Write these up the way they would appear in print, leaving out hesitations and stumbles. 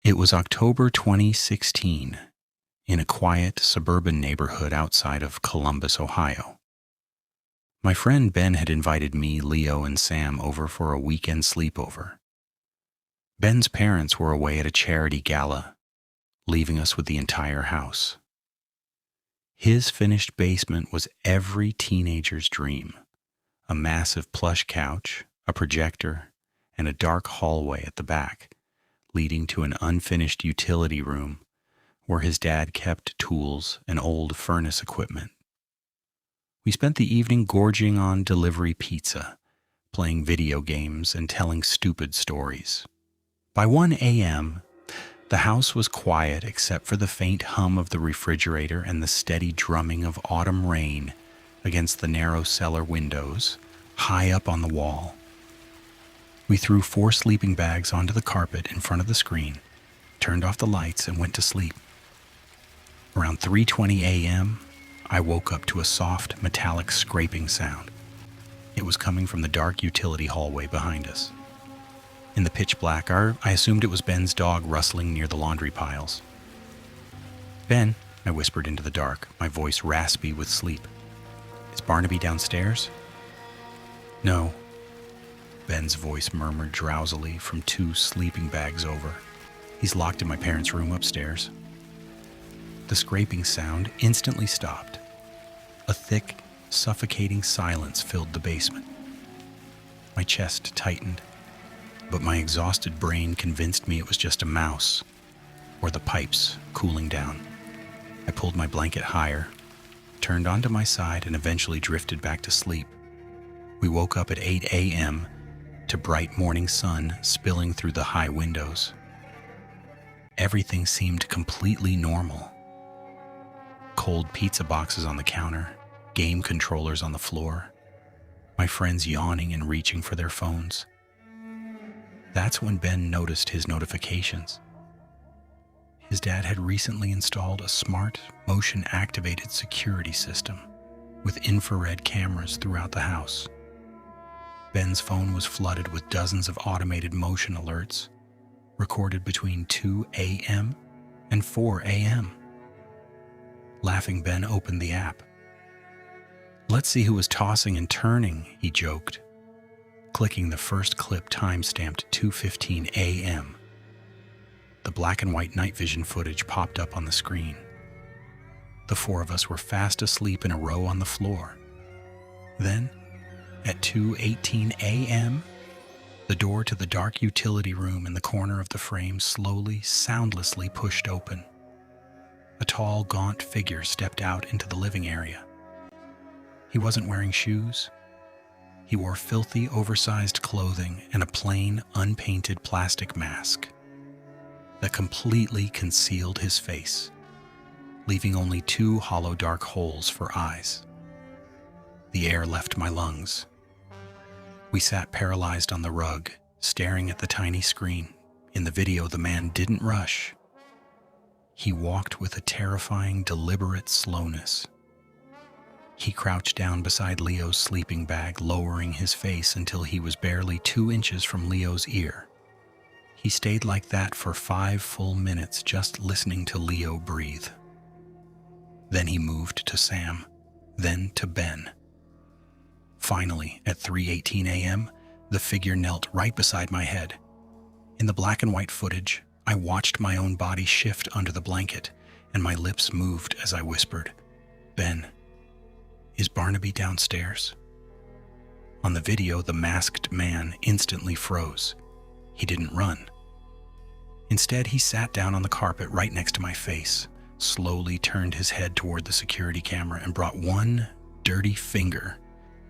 It was October 2016, in a quiet suburban neighborhood outside of Columbus, Ohio. My friend Ben had invited me, Leo, and Sam over for a weekend sleepover. Ben's parents were away at a charity gala, leaving us with the entire house. His finished basement was every teenager's dream: a massive plush couch, a projector, and a dark hallway at the back, leading to an unfinished utility room where his dad kept tools and old furnace equipment. We spent the evening gorging on delivery pizza, playing video games, and telling stupid stories. By 1 a.m., the house was quiet except for the faint hum of the refrigerator and the steady drumming of autumn rain against the narrow cellar windows high up on the wall. We threw 4 sleeping bags onto the carpet in front of the screen, turned off the lights, and went to sleep. Around 3:20 a.m., I woke up to a soft, metallic scraping sound. It was coming from the dark utility hallway behind us. In the pitch black, I assumed it was Ben's dog rustling near the laundry piles. "Ben," I whispered into the dark, my voice raspy with sleep. "Is Barnaby downstairs?" "No," Ben's voice murmured drowsily from 2 sleeping bags over. "He's locked in my parents' room upstairs." The scraping sound instantly stopped. A thick, suffocating silence filled the basement. My chest tightened, but my exhausted brain convinced me it was just a mouse or the pipes cooling down. I pulled my blanket higher, turned onto my side, and eventually drifted back to sleep. We woke up at 8 a.m. to bright morning sun spilling through the high windows. Everything seemed completely normal. Cold pizza boxes on the counter, game controllers on the floor, my friends yawning and reaching for their phones. That's when Ben noticed his notifications. His dad had recently installed a smart, motion-activated security system with infrared cameras throughout the house. Ben's phone was flooded with dozens of automated motion alerts, recorded between 2 a.m. and 4 a.m. Laughing, Ben opened the app. "Let's see who was tossing and turning," he joked, clicking the first clip time-stamped 2:15 a.m. The black and white night vision footage popped up on the screen. The 4 of us were fast asleep in a row on the floor. Then, at 2:18 a.m., the door to the dark utility room in the corner of the frame slowly, soundlessly pushed open. A tall, gaunt figure stepped out into the living area. He wasn't wearing shoes. He wore filthy, oversized clothing and a plain, unpainted plastic mask that completely concealed his face, leaving only 2 hollow dark holes for eyes. The air left my lungs. We sat paralyzed on the rug, staring at the tiny screen. In the video, the man didn't rush. He walked with a terrifying, deliberate slowness. He crouched down beside Leo's sleeping bag, lowering his face until he was barely 2 inches from Leo's ear. He stayed like that for 5 full minutes, just listening to Leo breathe. Then he moved to Sam, then to Ben. Finally, at 3:18 a.m., the figure knelt right beside my head. In the black and white footage, I watched my own body shift under the blanket, and my lips moved as I whispered, "Ben, is Barnaby downstairs?" On the video, the masked man instantly froze. He didn't run. Instead, he sat down on the carpet right next to my face, slowly turned his head toward the security camera, and brought one dirty finger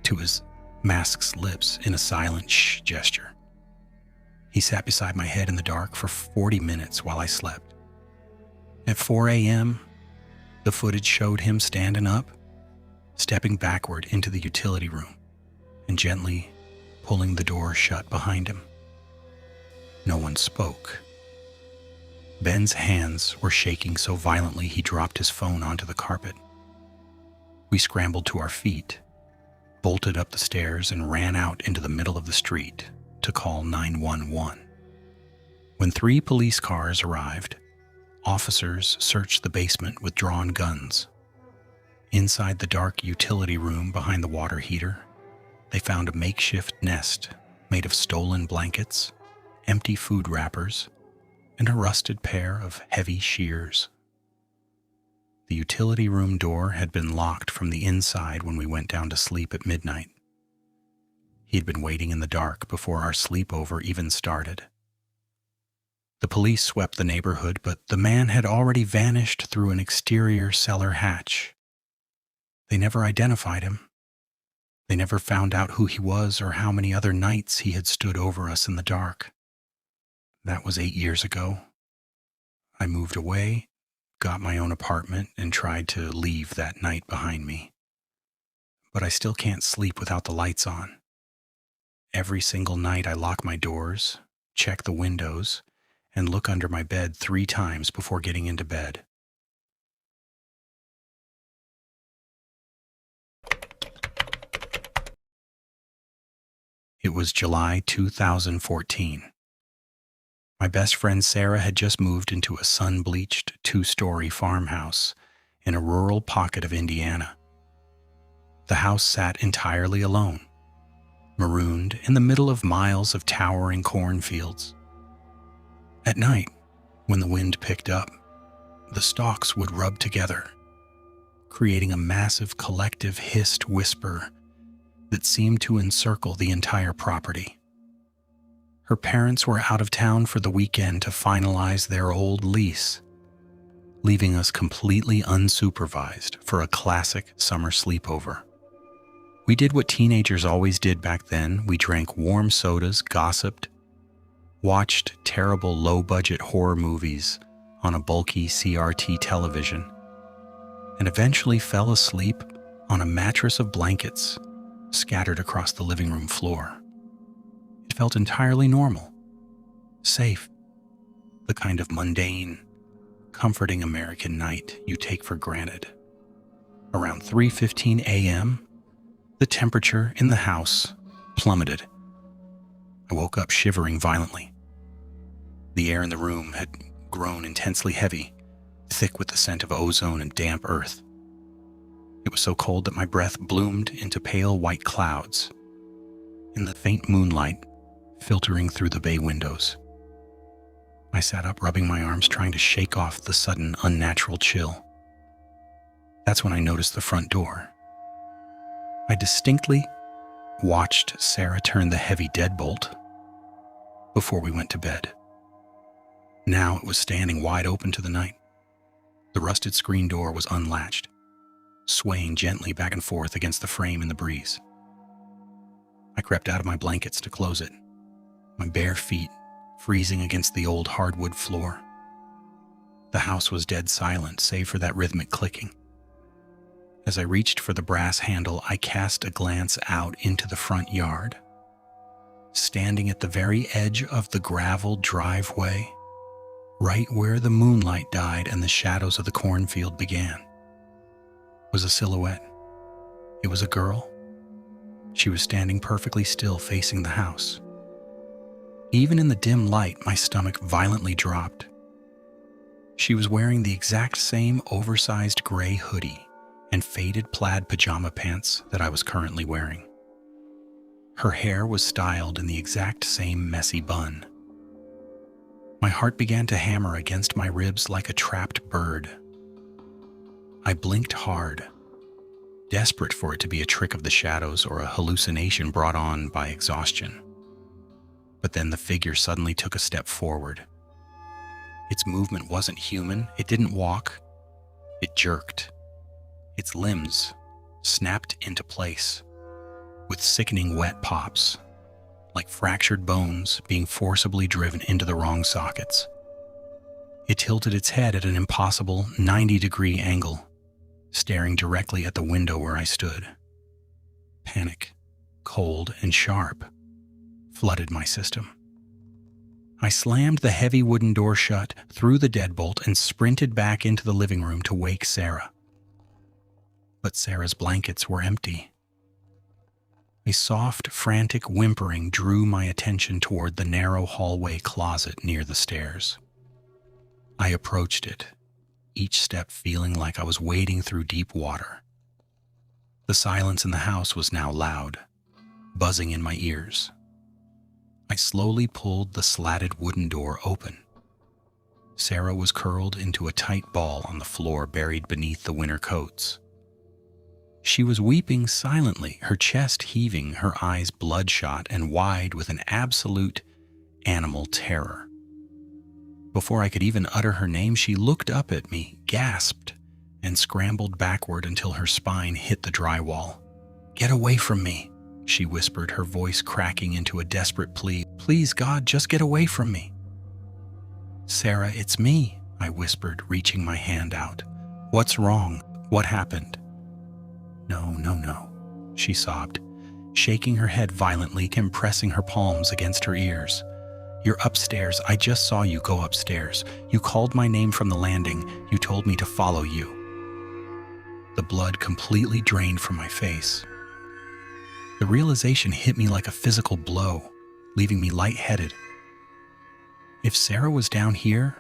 to his mask's lips in a silent shh gesture. He sat beside my head in the dark for 40 minutes while I slept. At 4 a.m., the footage showed him standing up, stepping backward into the utility room, and gently pulling the door shut behind him. No one spoke. Ben's hands were shaking so violently he dropped his phone onto the carpet. We scrambled to our feet, bolted up the stairs, and ran out into the middle of the street to call 911. When 3 police cars arrived, officers searched the basement with drawn guns. Inside the dark utility room behind the water heater, they found a makeshift nest made of stolen blankets, empty food wrappers, and a rusted pair of heavy shears. The utility room door had been locked from the inside when we went down to sleep at midnight. He had been waiting in the dark before our sleepover even started. The police swept the neighborhood, but the man had already vanished through an exterior cellar hatch. They never identified him. They never found out who he was or how many other nights he had stood over us in the dark. That was 8 years ago. I moved away, got my own apartment, and tried to leave that night behind me. But I still can't sleep without the lights on. Every single night I lock my doors, check the windows, and look under my bed 3 times before getting into bed. It was July 2014. My best friend Sarah had just moved into a sun-bleached 2-story farmhouse in a rural pocket of Indiana. The house sat entirely alone, marooned in the middle of miles of towering cornfields. At night, when the wind picked up, the stalks would rub together, creating a massive collective hissed whisper that seemed to encircle the entire property. Her parents were out of town for the weekend to finalize their old lease, leaving us completely unsupervised for a classic summer sleepover. We did what teenagers always did back then. We drank warm sodas, gossiped, watched terrible low-budget horror movies on a bulky CRT television, and eventually fell asleep on a mattress of blankets scattered across the living room floor. It felt entirely normal, safe, the kind of mundane, comforting American night you take for granted. Around 3:15 a.m., the temperature in the house plummeted. I woke up shivering violently. The air in the room had grown intensely heavy, thick with the scent of ozone and damp earth. It was so cold that my breath bloomed into pale white clouds in the faint moonlight filtering through the bay windows. I sat up, rubbing my arms, trying to shake off the sudden, unnatural chill. That's when I noticed the front door. I distinctly watched Sarah turn the heavy deadbolt before we went to bed. Now it was standing wide open to the night. The rusted screen door was unlatched, swaying gently back and forth against the frame in the breeze. I crept out of my blankets to close it, my bare feet freezing against the old hardwood floor. The house was dead silent, save for that rhythmic clicking. As I reached for the brass handle, I cast a glance out into the front yard. Standing at the very edge of the gravel driveway, right where the moonlight died and the shadows of the cornfield began, was a silhouette. It was a girl. She was standing perfectly still, facing the house. Even in the dim light, my stomach violently dropped. She was wearing the exact same oversized gray hoodie and faded plaid pajama pants that I was currently wearing. Her hair was styled in the exact same messy bun. My heart began to hammer against my ribs like a trapped bird. I blinked hard, desperate for it to be a trick of the shadows or a hallucination brought on by exhaustion. But then the figure suddenly took a step forward. Its movement wasn't human. It didn't walk. It jerked. Its limbs snapped into place with sickening wet pops, like fractured bones being forcibly driven into the wrong sockets. It tilted its head at an impossible 90-degree angle, staring directly at the window where I stood. Panic, cold and sharp, flooded my system. I slammed the heavy wooden door shut, threw the deadbolt, and sprinted back into the living room to wake Sarah. But Sarah's blankets were empty. A soft, frantic whimpering drew my attention toward the narrow hallway closet near the stairs. I approached it, each step feeling like I was wading through deep water. The silence in the house was now loud, buzzing in my ears. I slowly pulled the slatted wooden door open. Sarah was curled into a tight ball on the floor buried beneath the winter coats. She was weeping silently, her chest heaving, her eyes bloodshot and wide with an absolute animal terror. Before I could even utter her name, she looked up at me, gasped, and scrambled backward until her spine hit the drywall. "Get away from me," she whispered, her voice cracking into a desperate plea. "Please, God, just get away from me." "Sarah, it's me," I whispered, reaching my hand out. "What's wrong? What happened?" No, she sobbed, shaking her head violently and pressing her palms against her ears. "You're upstairs. I just saw you go upstairs. You called my name from the landing. You told me to follow you." The blood completely drained from my face. The realization hit me like a physical blow, leaving me lightheaded. If Sarah was down here,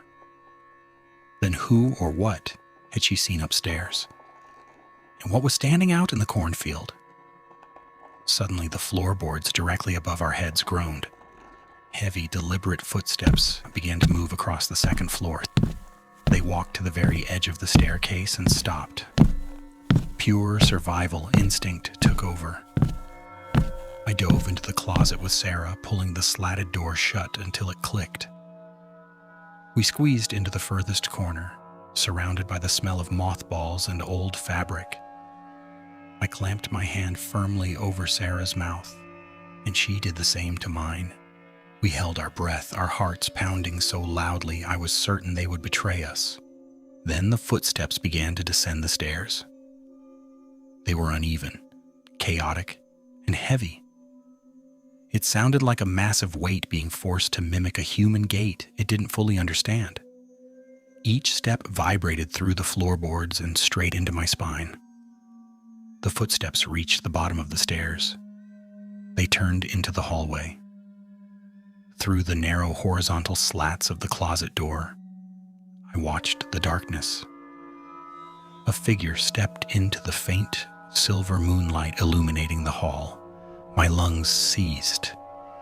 then who or what had she seen upstairs? And what was standing out in the cornfield? Suddenly, the floorboards directly above our heads groaned. Heavy, deliberate footsteps began to move across the second floor. They walked to the very edge of the staircase and stopped. Pure survival instinct took over. I dove into the closet with Sarah, pulling the slatted door shut until it clicked. We squeezed into the furthest corner, surrounded by the smell of mothballs and old fabric. I clamped my hand firmly over Sarah's mouth, and she did the same to mine. We held our breath, our hearts pounding so loudly I was certain they would betray us. Then the footsteps began to descend the stairs. They were uneven, chaotic, and heavy. It sounded like a massive weight being forced to mimic a human gait it didn't fully understand. Each step vibrated through the floorboards and straight into my spine. The footsteps reached the bottom of the stairs. They turned into the hallway. Through the narrow horizontal slats of the closet door, I watched the darkness. A figure stepped into the faint silver moonlight illuminating the hall. My lungs seized.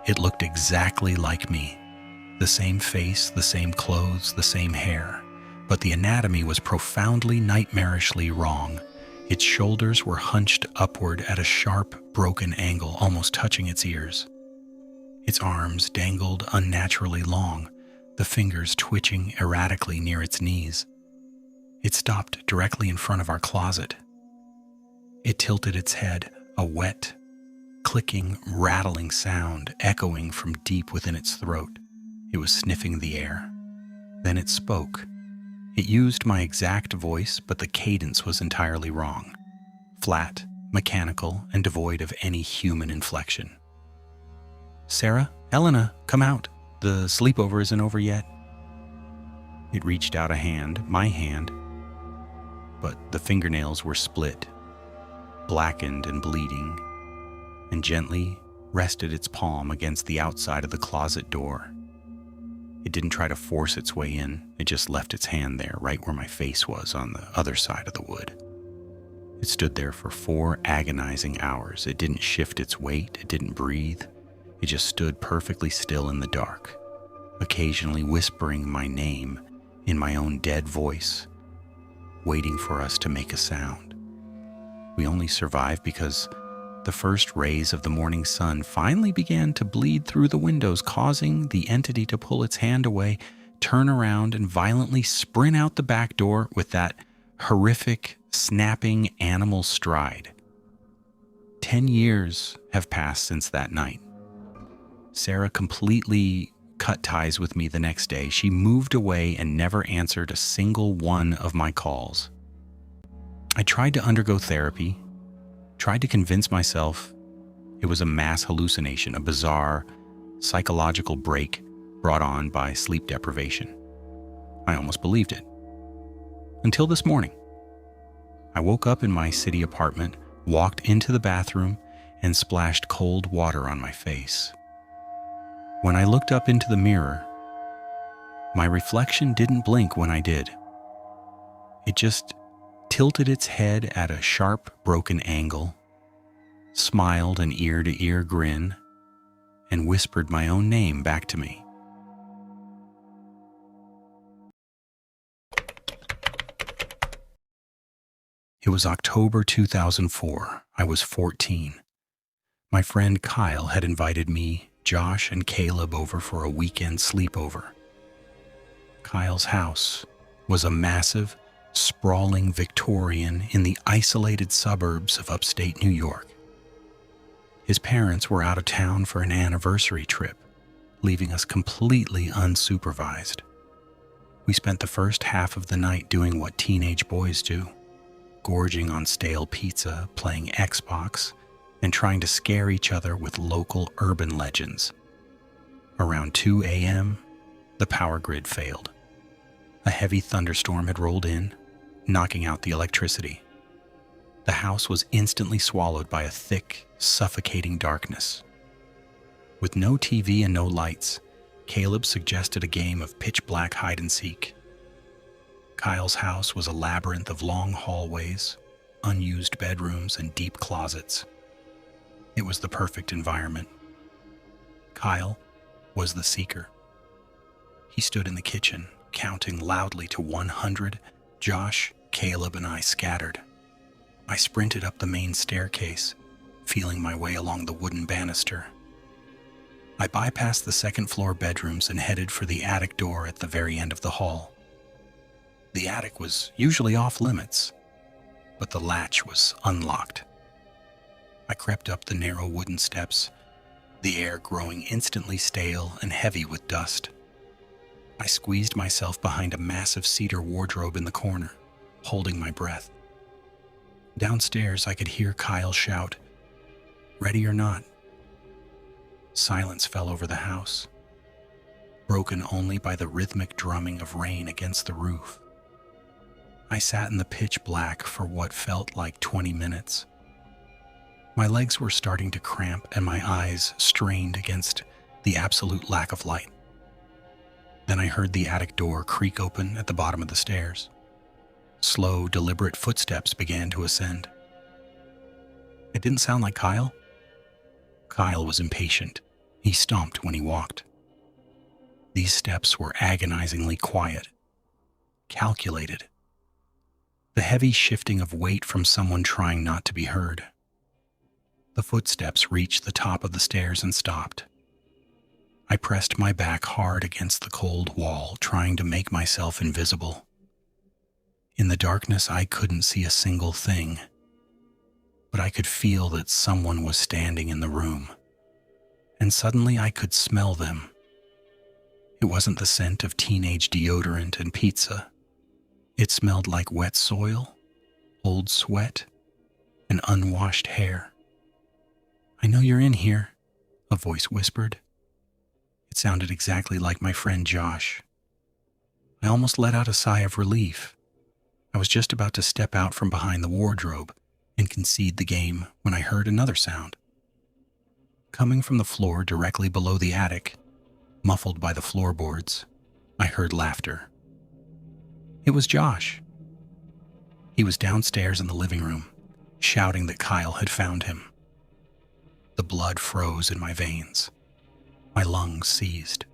It looked exactly like me. The same face, the same clothes, the same hair. But the anatomy was profoundly nightmarishly wrong. Its shoulders were hunched upward at a sharp, broken angle, almost touching its ears. Its arms dangled unnaturally long, the fingers twitching erratically near its knees. It stopped directly in front of our closet. It tilted its head, a wet, clicking, rattling sound echoing from deep within its throat. It was sniffing the air. Then it spoke. It used my exact voice, but the cadence was entirely wrong. Flat, mechanical, and devoid of any human inflection. "Sarah, Elena, come out. The sleepover isn't over yet." It reached out a hand, my hand, but the fingernails were split, blackened and bleeding, and gently rested its palm against the outside of the closet door. It didn't try to force its way in. It just left its hand there, right where my face was on the other side of the wood. It stood there for 4 agonizing hours. It didn't shift its weight. It didn't breathe. It just stood perfectly still in the dark, occasionally whispering my name in my own dead voice, waiting for us to make a sound. We only survived because the first rays of the morning sun finally began to bleed through the windows, causing the entity to pull its hand away, turn around, and violently sprint out the back door with that horrific, snapping animal stride. 10 years have passed since that night. Sarah completely cut ties with me the next day. She moved away and never answered a single one of my calls. I tried to undergo therapy, tried to convince myself it was a mass hallucination, a bizarre psychological break brought on by sleep deprivation. I almost believed it. Until this morning. I woke up in my city apartment, walked into the bathroom, and splashed cold water on my face. When I looked up into the mirror, my reflection didn't blink when I did. It just tilted its head at a sharp, broken angle, smiled an ear-to-ear grin, and whispered my own name back to me. It was October 2004. I was 14. My friend Kyle had invited me, Josh, and Caleb over for a weekend sleepover. Kyle's house was a massive, sprawling Victorian in the isolated suburbs of upstate New York. His parents were out of town for an anniversary trip, leaving us completely unsupervised. We spent the first half of the night doing what teenage boys do, gorging on stale pizza, playing Xbox, and trying to scare each other with local urban legends. Around 2 a.m., the power grid failed. A heavy thunderstorm had rolled in, knocking out the electricity. The house was instantly swallowed by a thick, suffocating darkness. With no TV and no lights, Caleb suggested a game of pitch-black hide-and-seek. Kyle's house was a labyrinth of long hallways, unused bedrooms, and deep closets. It was the perfect environment. Kyle was the seeker. He stood in the kitchen, counting loudly to 100. Josh, Caleb, and I scattered. I sprinted up the main staircase, feeling my way along the wooden banister. I bypassed the second-floor bedrooms and headed for the attic door at the very end of the hall. The attic was usually off-limits, but the latch was unlocked. I crept up the narrow wooden steps, the air growing instantly stale and heavy with dust. I squeezed myself behind a massive cedar wardrobe in the corner, holding my breath. Downstairs, I could hear Kyle shout, "Ready or not?" Silence fell over the house, broken only by the rhythmic drumming of rain against the roof. I sat in the pitch black for what felt like 20 minutes. My legs were starting to cramp and my eyes strained against the absolute lack of light. Then I heard the attic door creak open at the bottom of the stairs. Slow, deliberate footsteps began to ascend. It didn't sound like Kyle. Kyle was impatient. He stomped when he walked. These steps were agonizingly quiet, calculated. The heavy shifting of weight from someone trying not to be heard. The footsteps reached the top of the stairs and stopped. I pressed my back hard against the cold wall, trying to make myself invisible. In the darkness, I couldn't see a single thing, but I could feel that someone was standing in the room. And suddenly I could smell them. It wasn't the scent of teenage deodorant and pizza. It smelled like wet soil, old sweat, and unwashed hair. "I know you're in here," a voice whispered. It sounded exactly like my friend Josh. I almost let out a sigh of relief. I was just about to step out from behind the wardrobe and concede the game when I heard another sound. Coming from the floor directly below the attic, muffled by the floorboards, I heard laughter. It was Josh. He was downstairs in the living room, shouting that Kyle had found him. The blood froze in my veins. My lungs seized.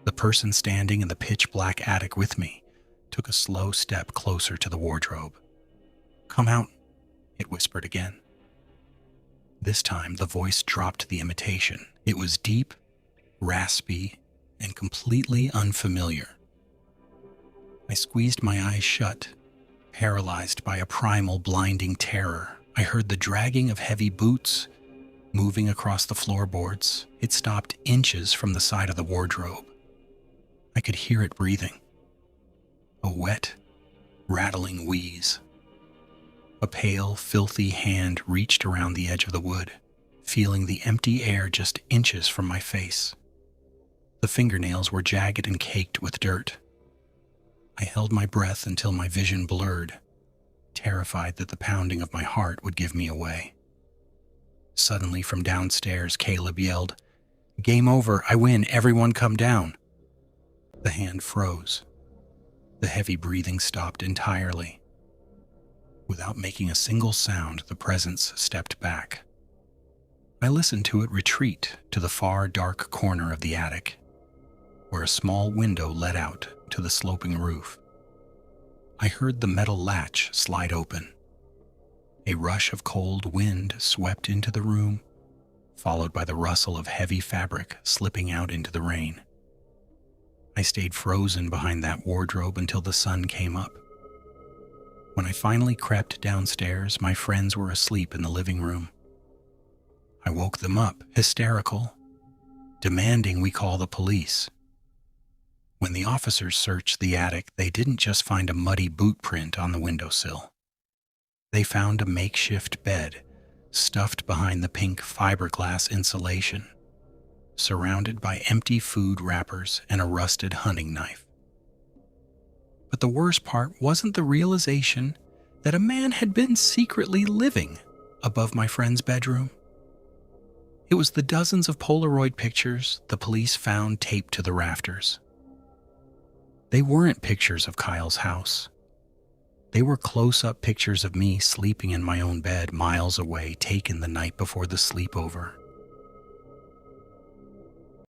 The person standing in the pitch-black attic with me took a slow step closer to the wardrobe. "Come out," it whispered again. This time, the voice dropped the imitation. It was deep, raspy, and completely unfamiliar. I squeezed my eyes shut, paralyzed by a primal, blinding terror. I heard the dragging of heavy boots moving across the floorboards. It stopped inches from the side of the wardrobe. I could hear it breathing. A wet, rattling wheeze. A pale, filthy hand reached around the edge of the wood, feeling the empty air just inches from my face. The fingernails were jagged and caked with dirt. I held my breath until my vision blurred, terrified that the pounding of my heart would give me away. Suddenly, from downstairs, Caleb yelled, "Game over, I win, everyone come down." The hand froze. The heavy breathing stopped entirely. Without making a single sound, the presence stepped back. I listened to it retreat to the far, dark corner of the attic, where a small window led out to the sloping roof. I heard the metal latch slide open. A rush of cold wind swept into the room, followed by the rustle of heavy fabric slipping out into the rain. I stayed frozen behind that wardrobe until the sun came up. When I finally crept downstairs, my friends were asleep in the living room. I woke them up, hysterical, demanding we call the police. When the officers searched the attic, they didn't just find a muddy boot print on the windowsill. They found a makeshift bed stuffed behind the pink fiberglass insulation, surrounded by empty food wrappers and a rusted hunting knife. But the worst part wasn't the realization that a man had been secretly living above my friend's bedroom. It was the dozens of Polaroid pictures the police found taped to the rafters. They weren't pictures of Kyle's house. They were close-up pictures of me sleeping in my own bed miles away, taken the night before the sleepover.